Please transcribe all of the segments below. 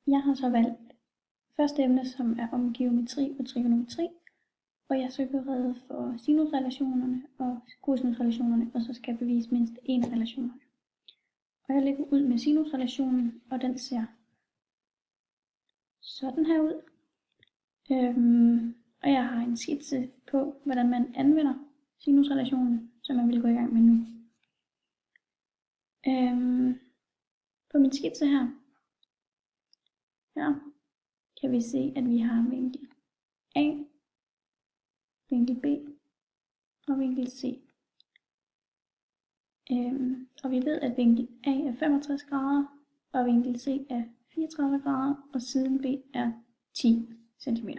Jeg har så valgt første emne, som er om geometri og trigonometri, og jeg skal rede for sinusrelationerne og kosinusrelationerne, og så skal jeg bevise mindst en af relationerne. Og jeg lægger ud med sinusrelationen, og den ser sådan her ud. Og jeg har en skitse på, hvordan man anvender sinusrelationen, som jeg vil gå i gang med nu. På min skitse her, kan vi se, at vi har vinkel A, vinkel B og vinkel C. Og vi ved, at vinkel A er 65 grader, og vinkel C er 34 grader, og siden B er 10 cm.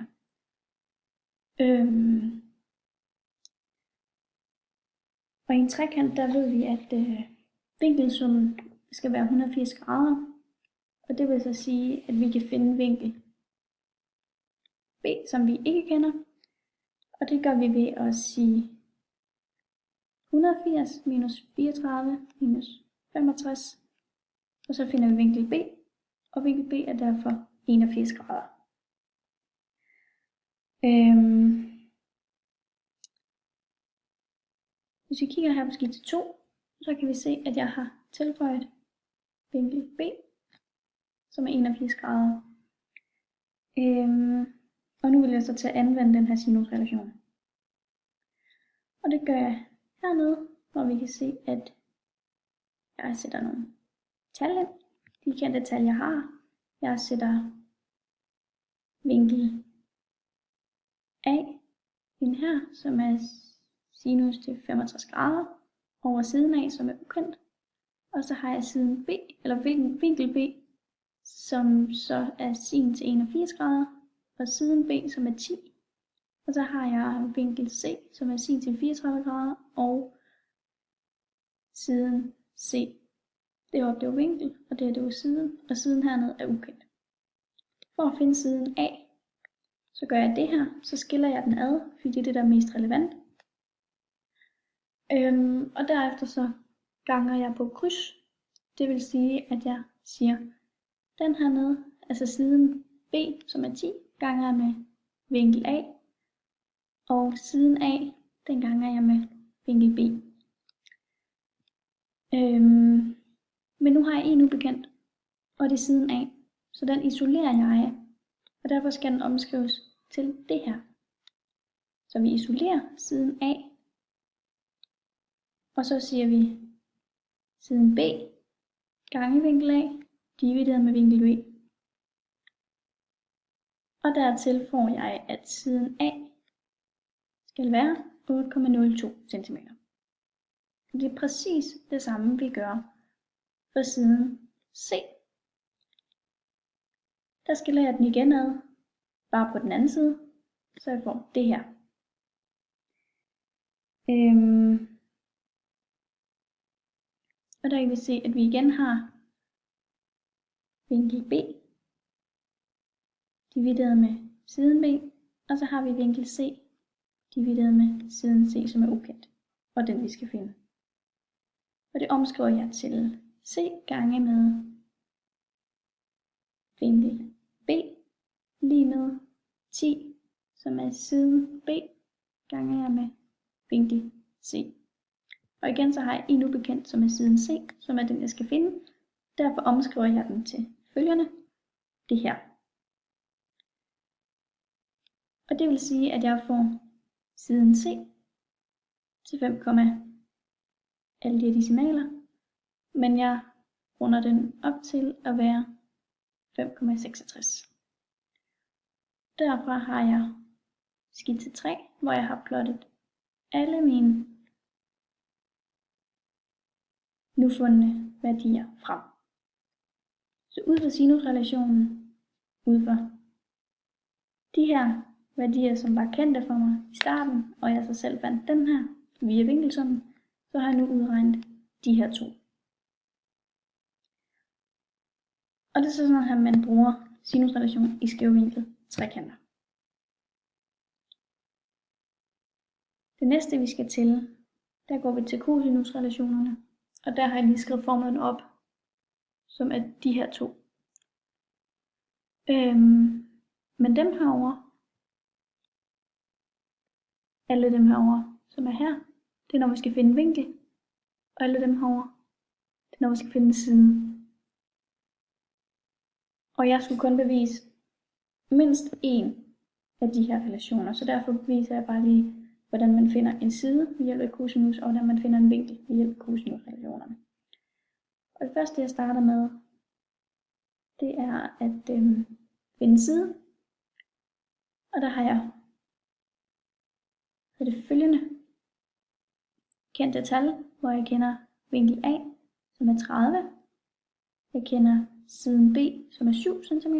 Og i en trekant, der ved vi, at vinkelsummen skal være 180 grader, og det vil så sige, at vi kan finde vinkel B, som vi ikke kender, og det gør vi ved at sige 180 minus 34 minus 65, og så finder vi vinkel B, og vinkel B er derfor 81 grader. Hvis vi kigger her på skitse 2, så kan vi se, at jeg har tilføjet vinkel B, som er 81 grader. Og nu vil jeg så til at anvende den her sinusrelation. Og det gør jeg hernede, hvor vi kan se, at jeg sætter nogle tal ind. De kendte tal, jeg har. Jeg sætter vinkel A ind her, som er sinus til 65 grader, over siden af, som er ukendt. Og så har jeg siden B, eller vinkel B, som så er sin til 81 grader, og siden B, som er 10. Og så har jeg vinkel C, som er sin til 34 grader, og siden C. Det var vinkel, og det var siden, og siden hernede er ukendt. For at finde siden A, så gør jeg det her, så skiller jeg den ad, fordi det er det, der er mest relevant. Og derefter så ganger jeg på kryds. Det vil sige, at jeg siger, den hernede, altså siden B, som er 10, ganger jeg med vinkel A, og siden A, den ganger jeg med vinkel B. Men nu har jeg en ubekendt, og det er siden A, så den isolerer jeg, og derfor skal den omskrives til det her. Så vi isolerer siden A, og så siger vi siden B gange vinkel A divideret med vinkel B. Og dertil får jeg, at siden A skal være 8,02 cm. Det er præcis det samme, vi gør for siden C. Der skiller jeg den igen ad, bare på den anden side, så jeg får det her. Og der kan vi se, at vi igen har vinkel B divideret med siden B, og så har vi vinkel C divideret med siden C, som er ukendt, og den vi skal finde. Og det omskriver jeg til C gange med vinkel B lige med 10, som er siden B, gange jeg med vinkel C. Og igen så har jeg en ubekendt, som er siden C, som er den jeg skal finde. Derfor omskriver jeg den til følgende, det her. Og det vil sige, at jeg får siden C til 5, alle de her decimaler, men jeg runder den op til at være 5,66. Derfra har jeg skitse 3, hvor jeg har plottet alle mine nu fundne værdier frem. Så ud fra sinusrelationen, ud fra de her værdier, som var kendte for mig i starten, og jeg så selv fandt den her via vinkelsummen, så har jeg nu udregnet de her to. Og det er så sådan, at man bruger sinusrelation i skævvinklede trekanter. Det næste vi skal til, der går vi til kosinusrelationerne, og der har jeg lige skrevet formlen op, som er de her to. Men dem herovre, alle dem herovre, som er her, det er når vi skal finde en vinkel. Og alle dem herovre, det er når vi skal finde en side. Og jeg skulle kun bevise mindst én af de her relationer, så derfor beviser jeg bare lige, hvordan man finder en side ved hjælp af cosinus, og hvordan man finder en vinkel ved hjælp af cosinusrelationerne. Og det første jeg starter med, det er at finde side. Og der har jeg det følgende kendte tal, hvor jeg kender vinkel A, som er 30. Jeg kender siden B, som er 7 cm.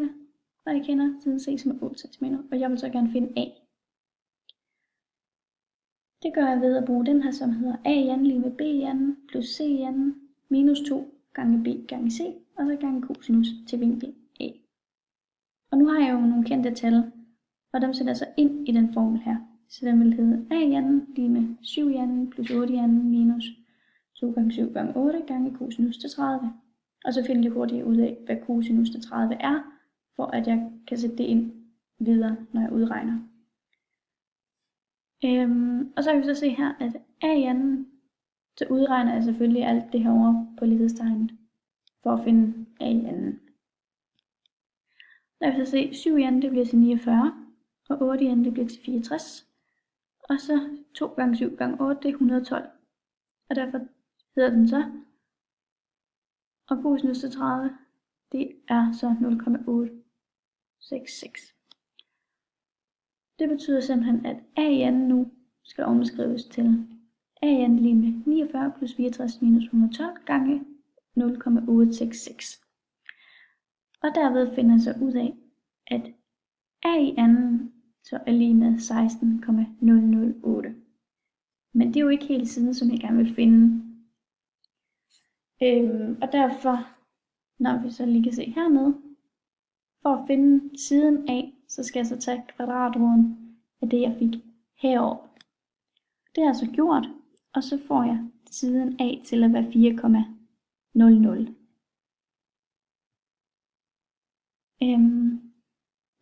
Og jeg kender siden C, som er 8 cm. Og jeg vil så gerne finde A. Det gør jeg ved at bruge den her, som hedder A i anden lige med B i anden, plus C i anden, minus 2 gange B gange C, og så gange cosinus til vinkel A. Og nu har jeg jo nogle kendte tal, og dem sætter jeg så ind i den formel her. Så den vil hedde A i anden lige med 7 i anden, plus 8 i anden, minus 2 gange 7 gange 8 gange cosinus til 30. Og så finder jeg hurtigt ud af, hvad cosinus til 30 er, for at jeg kan sætte det ind videre, når jeg udregner. Og så kan vi så se her, at A i anden, så udregner jeg selvfølgelig alt det herovre på lighedstegnet, for at finde A i anden. Der vil så se, 7 i anden, det bliver til 49, og 8 i anden, det bliver til 64. Og så 2 gange 7 gange 8, det er 112. Og derfor hedder den så, og cosinus til 30, det er så 0,866. Det betyder simpelthen, at A i anden nu skal omskrives til A i anden lige med 49 plus 64 minus 112 gange 0,866. Og derved finder jeg så ud af, at A i anden så er lige med 16,008. Men det er jo ikke hele siden, som jeg gerne vil finde. Og derfor, når vi så lige kan se hernede, for at finde siden A, så skal jeg så tage kvadratroden af det, jeg fik heroppe. Det har jeg så gjort, og så får jeg siden A til at være 4,00.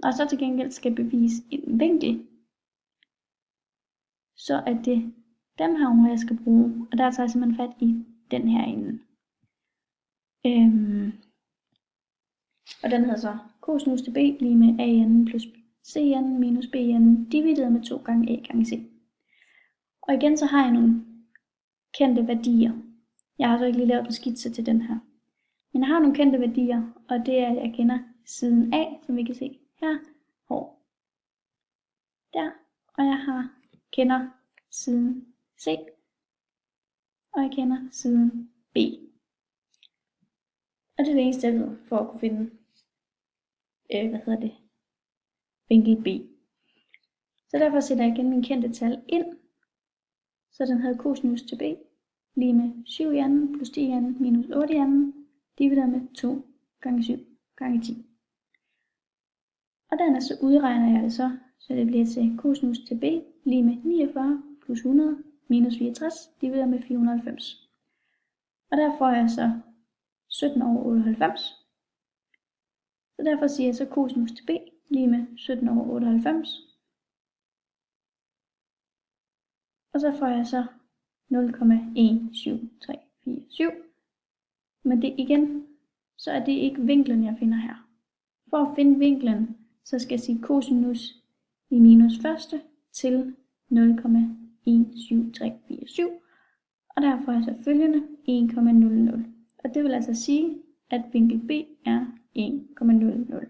Og så til gengæld skal bevise en vinkel, så er det dem herovre, jeg skal bruge, og der tager jeg simpelthen fat i den her ende. Og den hedder så cosinus til B lige med A i anden plus C i anden minus B i anden divideret med 2 gange A gange C. Og igen så har jeg nogle kendte værdier. Jeg har så ikke lige lavet en skitse til den her. Men jeg har nogle kendte værdier, og det er, at jeg kender siden A, som vi kan se her, og der. Og jeg kender siden C, og jeg kender siden B. Og det er det eneste, jeg ved for at kunne finde, vinkel B. Så derfor sætter jeg igen mine kendte tal ind. Så den hedder cosinus til B lige med 7 i anden plus 10 i anden minus 8 i anden divideret med 2 gange 7 gange 10. Og dernæst så udregner jeg det så det bliver til cosinus til B lige med 49 plus 100 minus 64 divideret med 490. Og der får jeg så 17 over 98. Så derfor siger jeg så cosinus til B lige med 17 over 98. Og så får jeg så 0,17347. Men det igen, så er det ikke vinklen, jeg finder her. For at finde vinklen, så skal jeg sige cosinus i minus første til 0,17347. Og der får jeg så følgende 1,00. Og det vil altså sige, at vinkel B er 1,00.